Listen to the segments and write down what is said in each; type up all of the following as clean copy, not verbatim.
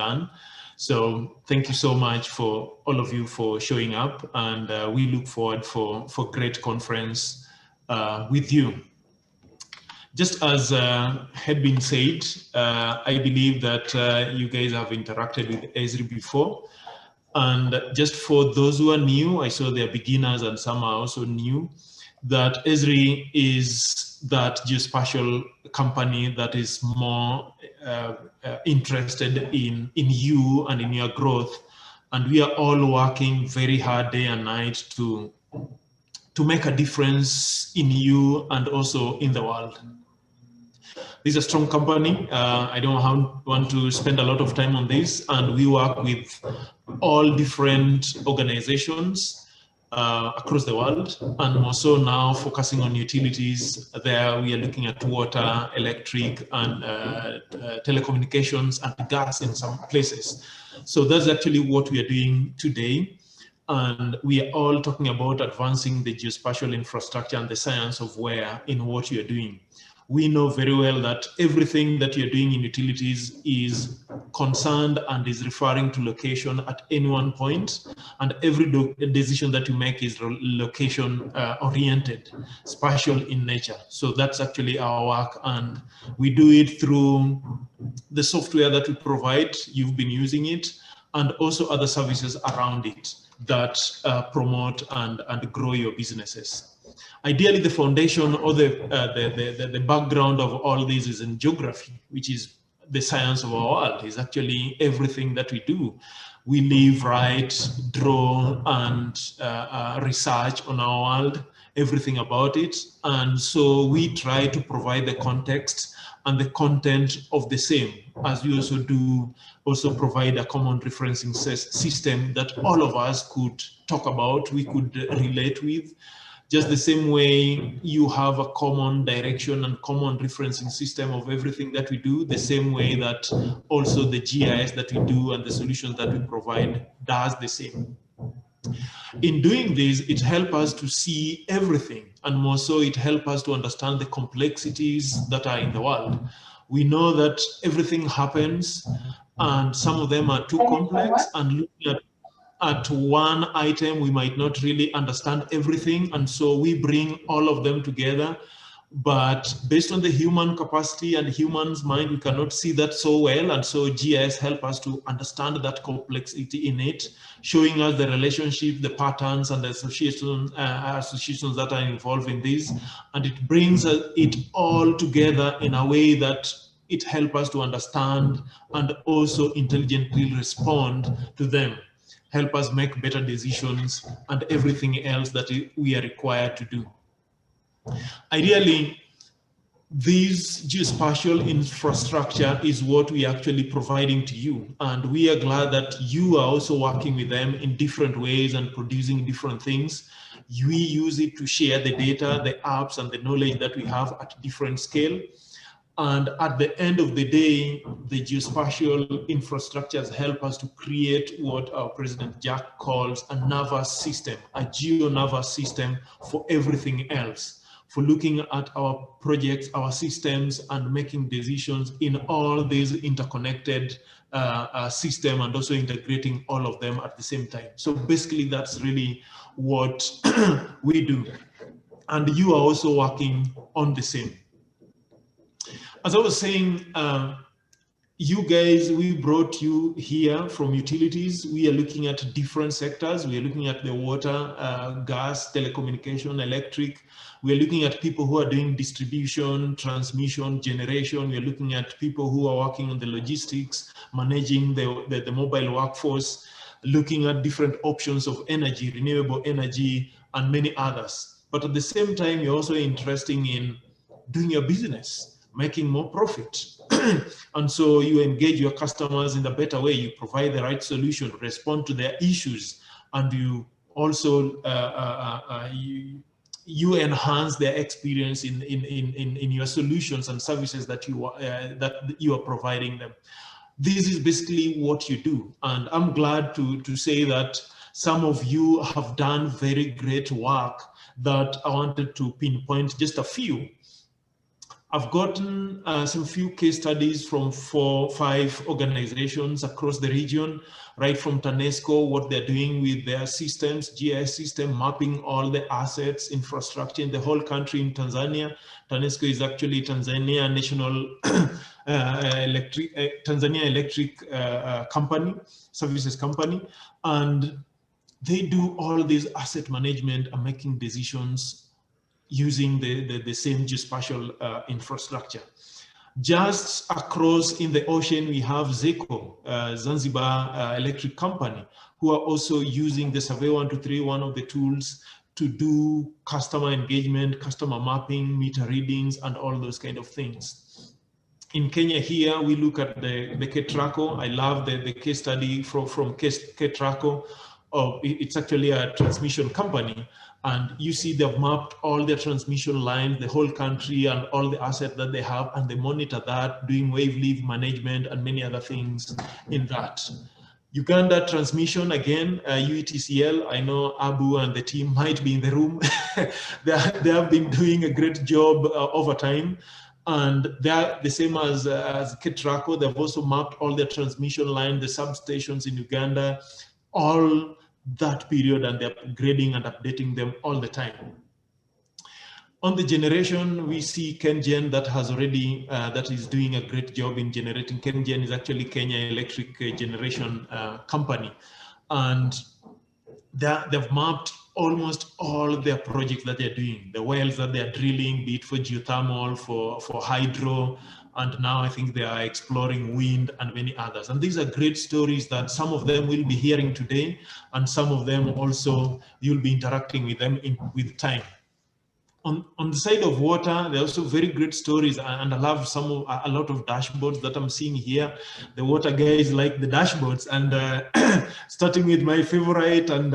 done. So thank you so much for all of you for showing up, and we look forward for great conference with you. Just as had been said, I believe that you guys have interacted with Esri before. And just for those who are new, I saw they're beginners and some are also new, that Esri is that geospatial company that is more interested in you and in your growth. And we are all working very hard day and night to make a difference in you and also in the world. This is a strong company. I don't want to spend a lot of time on this, and we work with all different organizations across the world, and also now focusing on utilities. There we are looking at water, electric, and telecommunications and gas in some places. So that's actually what we are doing today. And we are all talking about advancing the geospatial infrastructure and the science of where in what you are doing. We know very well that everything that you're doing in utilities is concerned and is referring to location at any one point, and every decision that you make is location oriented, spatial in nature. So that's actually our work, and we do it through the software that we provide. You've been using it, and also other services around it that promote and grow your businesses. Ideally, the foundation or the background of all this is in geography, which is the science of our world. Is actually everything that we do. We live, write, draw, and research on our world, everything about it. And so we try to provide the context and the content of the same, as we also provide a common referencing system that all of us could talk about, we could relate with. Just the same way you have a common direction and common referencing system of everything that we do, the same way that also the GIS that we do and the solutions that we provide does the same. In doing this, it helps us to see everything, and more so it helps us to understand the complexities that are in the world. We know that everything happens, and some of them are too complex, and looking at one item, we might not really understand everything, and so we bring all of them together. But based on the human capacity and human's mind, we cannot see that so well, and so GIS help us to understand that complexity in it, showing us the relationship, the patterns, and the associations that are involved in this, and it brings it all together in a way that it helps us to understand and also intelligently respond to them, help us make better decisions and everything else that we are required to do. Ideally, this geospatial infrastructure is what we are actually providing to you. And we are glad that you are also working with them in different ways and producing different things. We use it to share the data, the apps, and the knowledge that we have at different scale. And at the end of the day, the geospatial infrastructures help us to create what our President Jack calls a nervous system, a geo-nervous system for everything else, for looking at our projects, our systems, and making decisions in all these interconnected systems, and also integrating all of them at the same time. So basically, that's really what we do. And you are also working on the same. As I was saying, you guys, we brought you here from utilities. We are looking at different sectors. We are looking at the water, gas, telecommunication, electric. We are looking at people who are doing distribution, transmission, generation. We are looking at people who are working on the logistics, managing the mobile workforce, looking at different options of energy, renewable energy, and many others. But at the same time, you're also interested in doing your business, making more profit. And so you engage your customers in a better way. You provide the right solution, respond to their issues, and you also you enhance their experience in your solutions and services that you are providing them. This is basically what you do. And I'm glad to say that some of you have done very great work that I wanted to pinpoint just a few. I've gotten some few case studies from 4-5 organizations across the region, right from TANESCO, what they're doing with their systems, GIS system, mapping all the assets, infrastructure in the whole country in Tanzania. TANESCO is actually Tanzania National Tanzania Electric Company, Services Company, and they do all these asset management and making decisions using the same geospatial infrastructure. Just across in the ocean, we have ZECO, Zanzibar Electric Company, who are also using the Survey 123, one of the tools, to do customer engagement, customer mapping, meter readings, and all those kind of things. In Kenya here, we look at the KETRACO. I love the case study from KETRACO. It's actually a transmission company. And you see they've mapped all their transmission lines, the whole country, and all the assets that they have, and they monitor that, doing wave leave management and many other things in that. Uganda transmission, again, UETCL, I know Abu and the team might be in the room. they have been doing a great job over time. And they're the same as KETRACO. They've also mapped all their transmission lines, the substations in Uganda, all that period, and they're upgrading and updating them all the time. On the generation, we see KenGen that has already, that is doing a great job in generating. KenGen is actually Kenya Electric Generation Company. And they've mapped almost all their projects that they're doing, the wells that they're drilling, be it for geothermal, for hydro, and now I think they are exploring wind and many others. And these are great stories that some of them will be hearing today, and some of them also you'll be interacting with them with time. On the side of water, there are also very great stories, and I love a lot of dashboards that I'm seeing here. The water guys like the dashboards, and starting with my favorite, and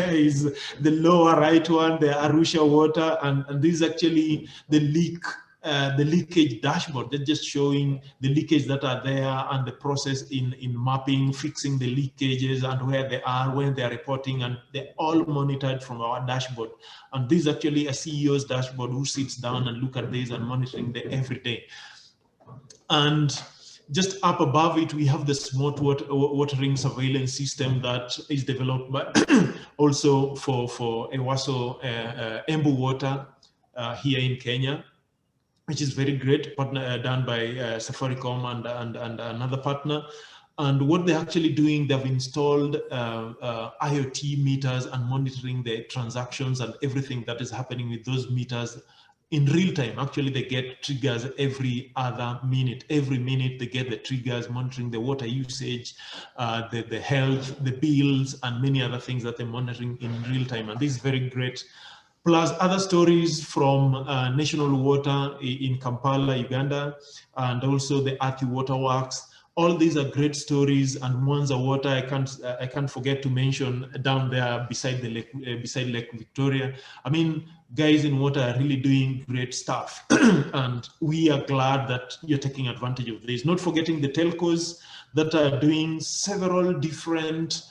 is the lower right one, the Arusha water, and this is actually the leakage dashboard. They're just showing the leakage that are there and the process in mapping, fixing the leakages and where they are, when they're reporting, and they're all monitored from our dashboard. And this is actually a CEO's dashboard who sits down and look at this and monitoring them every day. And just up above it, we have the smart watering surveillance system that is developed by also for Ewaso Embu Water here in Kenya, which is very great, done by Safaricom and another partner. And what they're actually doing, they've installed IoT meters and monitoring the transactions and everything that is happening with those meters in real time. Actually, they get triggers every other minute. Every minute they get the triggers, monitoring the water usage, the health, the bills, and many other things that they're monitoring in real time. And this is very great. Plus other stories from National Water in Kampala, Uganda, and also the Athi Water Works. All these are great stories, and Mwanza Water, I can't forget to mention down there beside the lake, beside Lake Victoria. I mean, guys in water are really doing great stuff, and we are glad that you're taking advantage of this. Not forgetting the telcos that are doing several different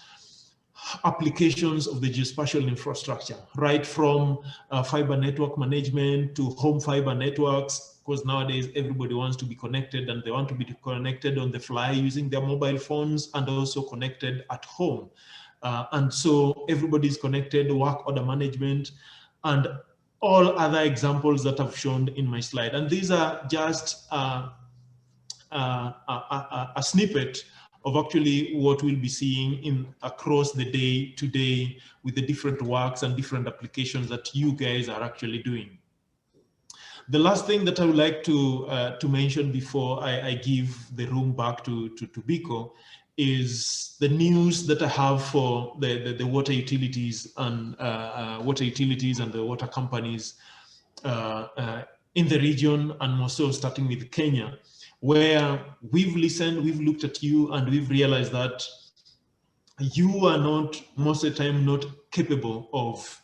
applications of the geospatial infrastructure, right from fiber network management to home fiber networks, because nowadays everybody wants to be connected, and they want to be connected on the fly using their mobile phones, and also connected at home. And so everybody's connected, work order management, and all other examples that I've shown in my slide. And these are just a snippet of actually what we'll be seeing across the day today with the different works and different applications that you guys are actually doing. The last thing that I would like to mention before I give the room back to Biko is the news that I have for the water utilities and the water companies in the region, and more so starting with Kenya, where we've listened, we've looked at you, and we've realized that you are not, most of the time, not capable of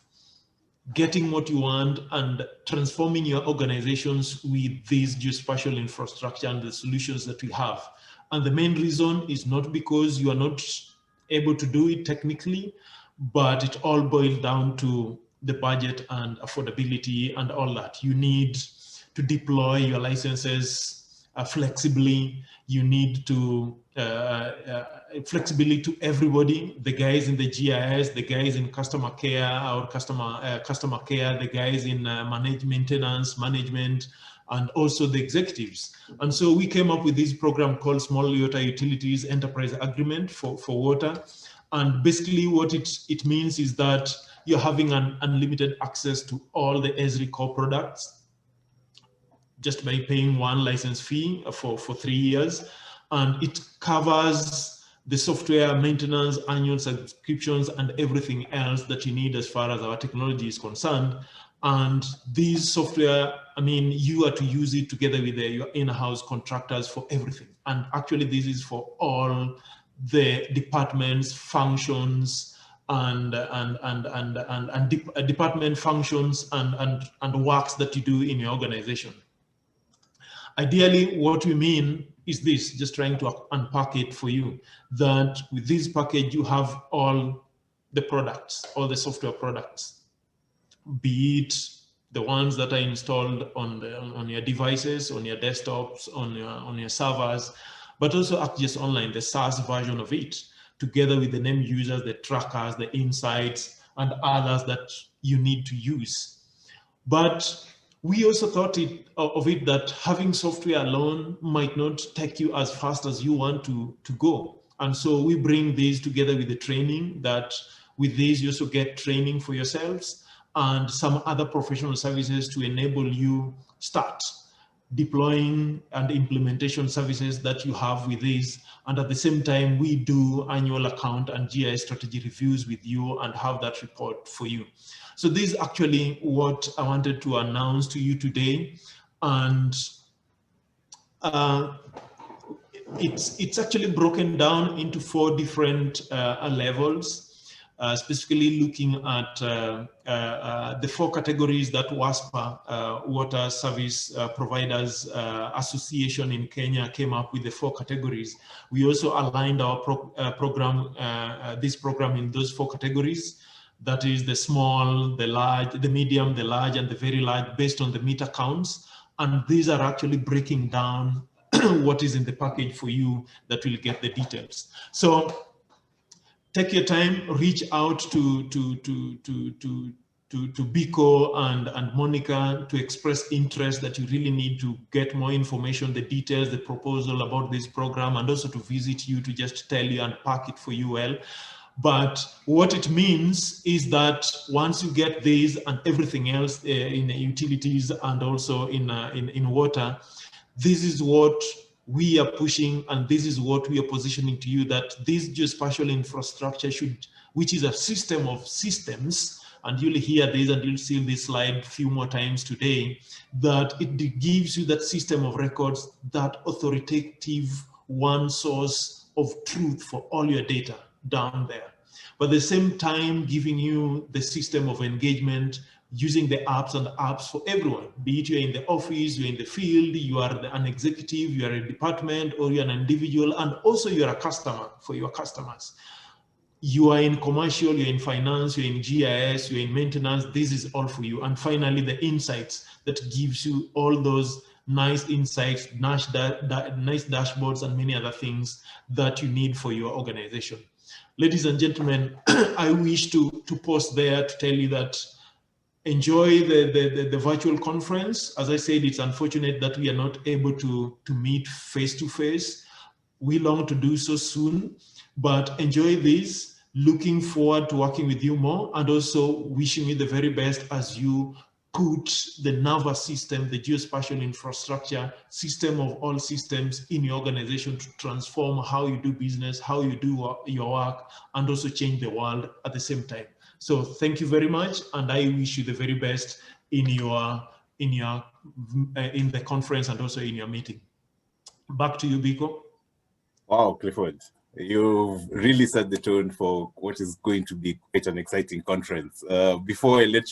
getting what you want and transforming your organizations with this geospatial infrastructure and the solutions that we have. And the main reason is not because you are not able to do it technically, but it all boils down to the budget and affordability and all that. You need to deploy your licenses flexibly. You need to flexibility to everybody, the guys in the GIS, the guys in customer care or customer care, the guys in maintenance, management, and also the executives. And so we came up with this program called Small Water Utilities Enterprise Agreement for water. And basically what it means is that you're having an unlimited access to all the Esri core products just by paying one license fee for 3 years. And it covers the software maintenance, annual subscriptions, and everything else that you need as far as our technology is concerned. And these software, I mean, you are to use it together with your in-house contractors for everything. And actually this is for all the departments, functions, and department functions and works that you do in your organization. Ideally, what we mean is this, just trying to unpack it for you, that with this package, you have all the products, all the software products, be it the ones that are installed on your devices, on your desktops, on your servers, but also ArcGIS Online, the SaaS version of it, together with the name users, the trackers, the insights, and others that you need to use. But we also thought of it that having software alone might not take you as fast as you want to go. And so we bring these together with the training, that with these you also get training for yourselves and some other professional services to enable you start deploying and implementation services that you have with these. And at the same time, we do annual account and GIS strategy reviews with you and have that report for you. So this is actually what I wanted to announce to you today. And it's actually broken down into 4 different levels. Specifically looking at the 4 categories that WASPA, Water Service Providers Association in Kenya, came up with the 4 categories. We also aligned our this program in those 4 categories. That is the small, the large, the medium, the large, and the very large, based on the meter counts. And these are actually breaking down what is in the package for you that will get the details. So take your time, reach out to Biko and Monica to express interest that you really need to get more information, the details, the proposal about this program, and also to visit you to just tell you and pack it for you well. But what it means is that once you get these and everything else in utilities and also in water, this is what we are pushing, and this is what we are positioning to you, that this geospatial infrastructure should, which is a system of systems, and you'll hear this and you'll see this slide a few more times today, that it gives you that system of records, that authoritative one source of truth for all your data down there. But at the same time, giving you the system of engagement, using the apps and apps for everyone, be it you're in the office, you're in the field, you are an executive, you are a department, or you're an individual, and also you're a customer for your customers. You are in commercial, you're in finance, you're in GIS, you're in maintenance, this is all for you. And finally, the insights that gives you all those nice insights, nice dashboards, and many other things that you need for your organization. Ladies and gentlemen, I wish to pause there to tell you that enjoy the virtual conference. As I said, it's unfortunate that we are not able to meet face-to-face. We long to do so soon, but enjoy this. Looking forward to working with you more, and also wishing you the very best as you put the nervous system, the geospatial infrastructure, system of all systems in your organization to transform how you do business, how you do your work, and also change the world at the same time. So thank you very much, and I wish you the very best in the conference and also in your meeting. Back to you, Biko. Wow, Clifford, you've really set the tone for what is going to be quite an exciting conference. Before I let you